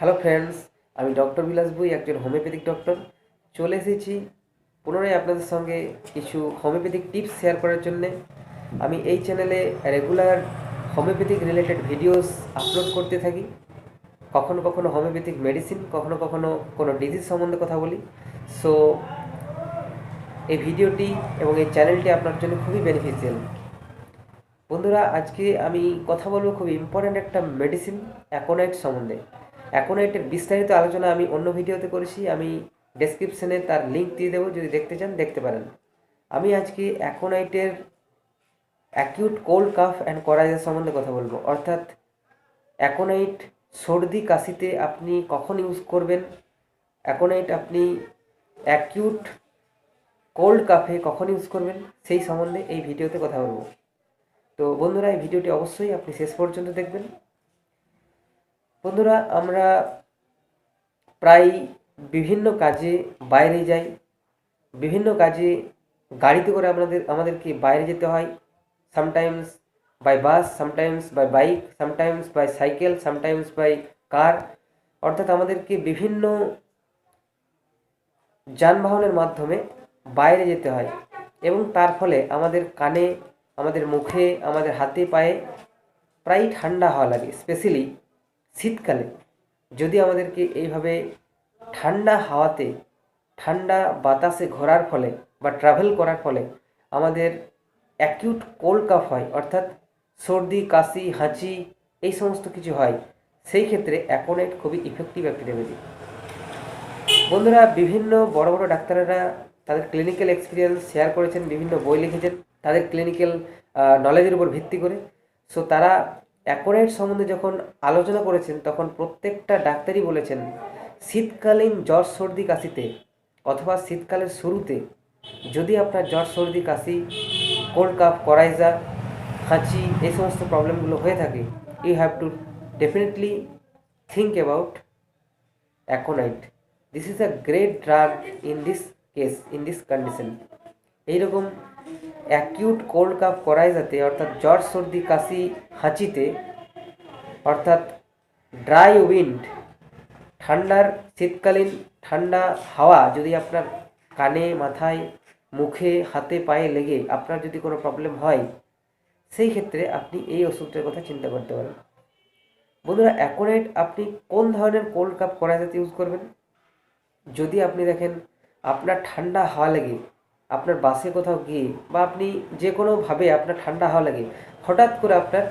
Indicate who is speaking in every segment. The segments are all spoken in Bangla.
Speaker 1: হ্যালো ফ্রেন্ডস, আমি ডক্টর বিলাস বুই, একজন হোমিওপ্যাথিক ডক্টর। চলে এসেছি পুনরায় আপনাদের সঙ্গে কিছু হোমিওপ্যাথিক টিপস শেয়ার করার জন্যে। আমি এই চ্যানেলে regular homeopathic related videos upload করতে থাকি। কখনো কখনো হোমিওপ্যাথিক মেডিসিন, কখনো কখনো কোনো ডিজিজ সম্বন্ধে কথা বলি। সো এই ভিডিওটি এবং এই চ্যানেলটি আপনার জন্য খুবই বেনিফিশিয়াল। বন্ধুরা, আজকে আমি কথা বলবো খুব ইম্পর্ট্যান্ট একটা মেডিসিন, অ্যাকোনাইট সম্বন্ধে। অ্যাকোনাইটের বিস্তারিত আলোচনা আমি অন্য ভিডিওতে করেছি, আমি ডেসক্রিপশনে তার লিঙ্ক দিয়ে দেবো, যদি দেখতে চান দেখতে পারেন। আমি আজকে অ্যাকোনাইটের অ্যাকিউট কোল্ড কাফ অ্যান্ড করাইজার সম্বন্ধে কথা বলবো। অর্থাৎ অ্যাকোনাইট সর্দি কাশিতে আপনি কখন ইউজ করবেন, অ্যাকোনাইট আপনি অ্যাকিউট কোল্ড কাফে কখন ইউজ করবেন, সেই সম্বন্ধে এই ভিডিওতে কথা বলবো। তো বন্ধুরা, এই ভিডিওটি অবশ্যই আপনি শেষ পর্যন্ত দেখবেন। বন্ধুরা, আমরা প্রায় বিভিন্ন কাজে বাইরে যাই, বিভিন্ন কাজে গাড়িতে করে আমাদেরকে বাইরে যেতে হয়। Sometimes by bus, sometimes by bike, sometimes by cycle, sometimes by car. অর্থাৎ আমাদেরকে বিভিন্ন যানবাহনের মাধ্যমে বাইরে যেতে হয়, এবং তার ফলে আমাদের কানে, আমাদের মুখে, আমাদের হাতে পায়ে প্রায় ঠান্ডা হাওয়া লাগে। স্পেশালি শীতকালে যদি আমাদেরকে এইভাবে ঠান্ডা হাওয়াতে, ঠান্ডা বাতাসে ঘোরার ফলে বা ট্রাভেল করার ফলে আমাদের অ্যাকিউট কোল্ড কাফ হয়, অর্থাৎ সর্দি কাশি হাঁচি এই সমস্ত কিছু হয়, সেই ক্ষেত্রে অ্যাকোনাইট খুবই ইফেক্টিভ একটি রেমেডি। বন্ধুরা, বিভিন্ন বড় বড় ডাক্তারেরা তাদের ক্লিনিক্যাল এক্সপিরিয়েন্স শেয়ার করেছেন, বিভিন্ন বই লিখেছেন তাদের ক্লিনিক্যাল নলেজের উপর ভিত্তি করে। সো তারা অ্যাকোনাইট সম্বন্ধে যখন আলোচনা করেছেন, তখন প্রত্যেকটা ডাক্তারই বলেছেন শীতকালীন জ্বর সর্দি কাশিতে অথবা শীতকালের শুরুতে যদি আপনার জ্বর সর্দি কাশি, কোল্ড কাফ, করাইজা, হাঁচি এই সমস্ত প্রবলেমগুলো হয়ে থাকে, you have to definitely think about aconite. This is a great drug in this case, in this condition. এইরকম অ্যাকিউট কোল্ড কাফ করাইজাতে, অর্থাৎ জ্বর সর্দি কাশি হাঁচিতে, অর্থাৎ ড্রাই উইন্ড, ঠান্ডার শীতকালীন ঠান্ডা হাওয়া যদি আপনার কানে, মাথায়, মুখে, হাতে, পায়ে লেগে আপনার যদি কোনো প্রবলেম হয়, সেই ক্ষেত্রে আপনি এই ওষুধটার কথা চিন্তা করতে পারেন। বন্ধুরা, অ্যাকোনাইট আপনি কোন ধরনের কোল্ড কাফ করাইজাতে ইউজ করবেন? যদি আপনি দেখেন আপনার ঠান্ডা হাওয়া লেগে, আপনার বাসে কোথাও গিয়ে বা আপনি যে কোনোভাবে আপনার ঠান্ডা হাওয়া লাগে, হঠাৎ করে আপনার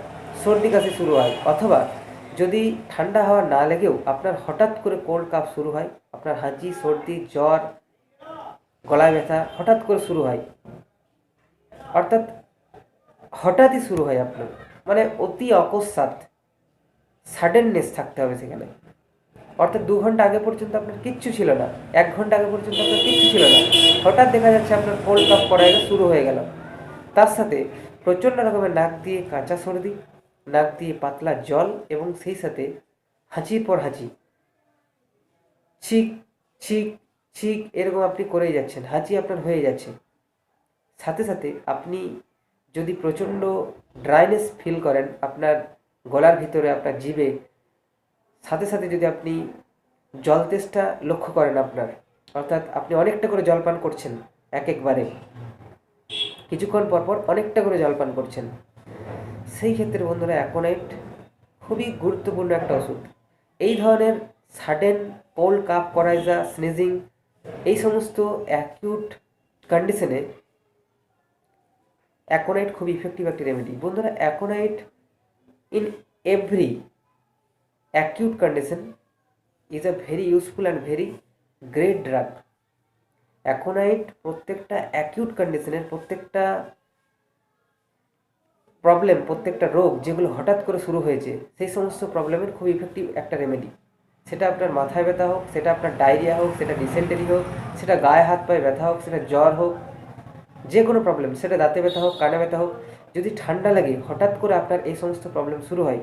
Speaker 1: সর্দি কাশি শুরু হয়, অথবা যদি ঠান্ডা হাওয়া না লেগেও আপনার হঠাৎ করে কোল্ড কাফ শুরু হয়, আপনার হাঁচি, সর্দি, জ্বর, গলায় ব্যথা হঠাৎ করে শুরু হয়, অর্থাৎ হঠাৎই শুরু হয় আপনার, মানে অতি অকস্মাৎ, সাডেননেস থাকতে হবে সেখানে। অর্থাৎ 2 ঘন্টা আগে পর্যন্ত আপনার কিচ্ছু ছিল না, 1 ঘন্টা আগে পর্যন্ত আপনার কিচ্ছু ছিল না, হঠাৎ দেখা যাচ্ছে আপনার কোল্ড কাফ করাইলে শুরু হয়ে গেল। তার সাথে প্রচণ্ড রকমের নাক দিয়ে কাঁচা সর্দি, নাক দিয়ে পাতলা জল, এবং সেই সাথে হাঁচির পর হাঁচি, ছিক ছিক ছিক এরকম আপনি করেই যাচ্ছেন, হাঁচি আপনার হয়ে যাচ্ছে। সাথে সাথে আপনি যদি প্রচণ্ড ড্রাইনেস ফিল করেন আপনার গলার ভিতরে, আপনার জিভে, সাথে সাথে যদি আপনি জল তেষ্টা লক্ষ্য করেন আপনার, অর্থাৎ আপনি অনেকটা করে জল পান করছেন, একবারে কিছুক্ষণ পরপর অনেকটা করে জল পান করছেন, সেই ক্ষেত্রে বন্ধুরা অ্যাকোনাইট খুবই গুরুত্বপূর্ণ একটা ওষুধ। এই ধরনের sudden cold calf, coryza, sneezing এই সমস্ত অ্যাকিউট কন্ডিশনে অ্যাকোনাইট খুব ইফেক্টিভ একটি রেমেডি। বন্ধুরা, aconite in every acute condition is a very useful and very great drug. Aconite প্রত্যেকটা অ্যাকিউট কন্ডিশনের, প্রত্যেকটা প্রবলেম, প্রত্যেকটা রোগ যেগুলো হঠাৎ করে শুরু হয়েছে, সেই সমস্ত প্রবলেমের খুব ইফেক্টিভ একটা রেমেডি। সেটা আপনার মাথায় ব্যথা হোক, সেটা আপনার ডায়রিয়া হোক, সেটা ডিসেন্টারি হোক, সেটা গায়ে হাত পায়ে ব্যথা হোক, সেটা জ্বর হোক, যে কোনো প্রবলেম, সেটা দাঁতে ব্যথা হোক, কানে ব্যথা হোক, যদি ঠান্ডা লাগে হঠাৎ করে আপনার এই সমস্ত প্রবলেম শুরু হয়,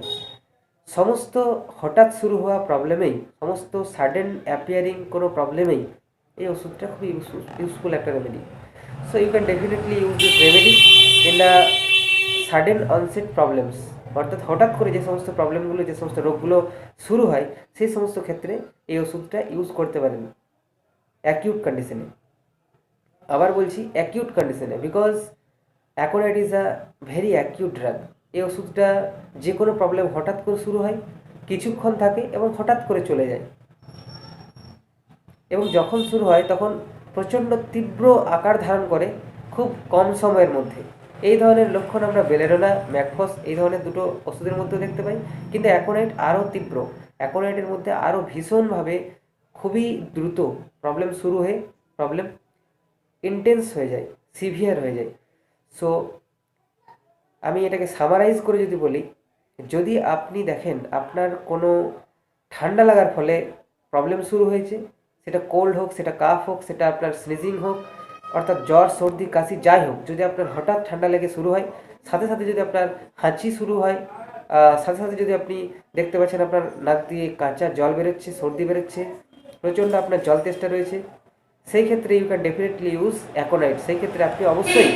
Speaker 1: সমস্ত হঠাৎ শুরু হওয়া প্রবলেমেই, সমস্ত সাডেন অ্যাপিয়ারিং কোনো প্রবলেমেই এই ওষুধটা খুবই ইউজফুল একটা remedy. So you can definitely use this remedy in the sudden onset problems. অর্থাৎ হঠাৎ করে যে সমস্ত প্রবলেমগুলো, যে সমস্ত রোগগুলো শুরু হয়, সেই সমস্ত ক্ষেত্রে এই ওষুধটা ইউজ করতে পারেন অ্যাকিউট কন্ডিশনে। আবার বলছি অ্যাকিউট কন্ডিশনে, because aconite is a very acute drug. এই ওষুধটা যে কোনো প্রবলেম হঠাৎ করে শুরু হয়, কিছুক্ষণ থাকে এবং হঠাৎ করে চলে যায়, এবং যখন শুরু হয় তখন প্রচণ্ড তীব্র আকার ধারণ করে খুব কম সময়ের মধ্যে। এই ধরনের লক্ষণ আমরা বেলেডোনা, ম্যাকফস এই ধরনের দুটো ওষুধের মধ্যেও দেখতে পাই, কিন্তু অ্যাকোনাইট আরও তীব্র। অ্যাকোনাইটের মধ্যে আরও ভীষণভাবে খুবই দ্রুত প্রবলেম শুরু হয়ে প্রবলেম ইন্টেন্স হয়ে যায়, সিভিয়ার হয়ে যায়। সো আমি এটাকে সামারাইজ করে যদি বলি, যদি আপনি দেখেন আপনার কোনো ঠান্ডা লাগার ফলে প্রবলেম শুরু হয়েছে, সেটা কোল্ড হোক, সেটা কাফ হোক, সেটা আপনার স্নিজিং হোক, অর্থাৎ জ্বর, সর্দি, কাশি যাই হোক, যদি আপনার হঠাৎ ঠান্ডা লেগে শুরু হয়, সাথে সাথে যদি আপনার হাঁচি শুরু হয়, সাথে সাথে যদি আপনি দেখতে পাচ্ছেন আপনার নাক দিয়ে কাঁচা জল বেরোচ্ছে, সর্দি বেরোচ্ছে, প্রচণ্ড আপনার জল তেষ্টা রয়েছে, সেই ক্ষেত্রে you can definitely use aconite. সেই ক্ষেত্রে আপনি অবশ্যই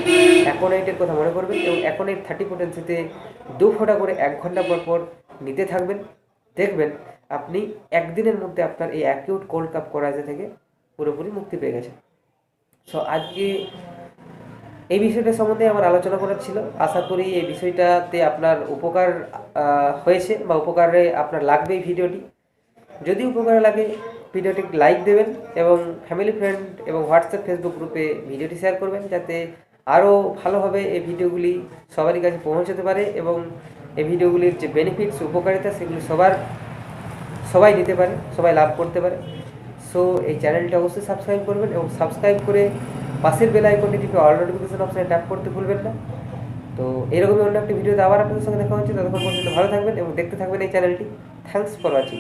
Speaker 1: অ্যাকোনাইটের কথা মনে করবেন এবং অ্যাকোনাইট 30 পোটেন্সিতে 2 ফোঁটা করে 1 ঘন্টা পর পর নিতে থাকবেন। দেখবেন আপনি একদিনের মধ্যে আপনার এই অ্যাকিউট কোল্ড কাপ কোরাইজা থেকে পুরোপুরি মুক্তি পেয়ে গেছেন। সো আজকে এই বিষয়টা সম্বন্ধে আমার আলোচনা করার ছিল। আশা করি এই বিষয়টাতে আপনার উপকার হয়েছে বা উপকারে আপনার লাগবে এই ভিডিওটি। যদি উপকার লাগে ভিডিওটি লাইক দেবেন এবং ফ্যামিলি, ফ্রেন্ড এবং হোয়াটসঅ্যাপ, ফেসবুক গ্রুপে ভিডিওটি শেয়ার করবেন, যাতে আরও ভালোভাবে এই ভিডিওগুলি সবারই কাছে পৌঁছাতে পারে এবং এই ভিডিওগুলির যে বেনিফিটস, উপকারিতা, সেগুলি সবাই নিতে পারে, সবাই লাভ করতে পারে। সো এই চ্যানেলটা অবশ্যই সাবস্ক্রাইব করবেন এবং সাবস্ক্রাইব করে পাশের বেল আইকনটি টিপে অল নোটিফিকেশন অপশানে ট্যাপ করতে ভুলবেন না। তো এরকমই অন্য একটি ভিডিওতে আবার আপনাদের সঙ্গে দেখা হচ্ছে। ততক্ষণ পর্যন্ত ভালো থাকবেন এবং দেখতে থাকবেন এই চ্যানেলটি। Thanks for watching.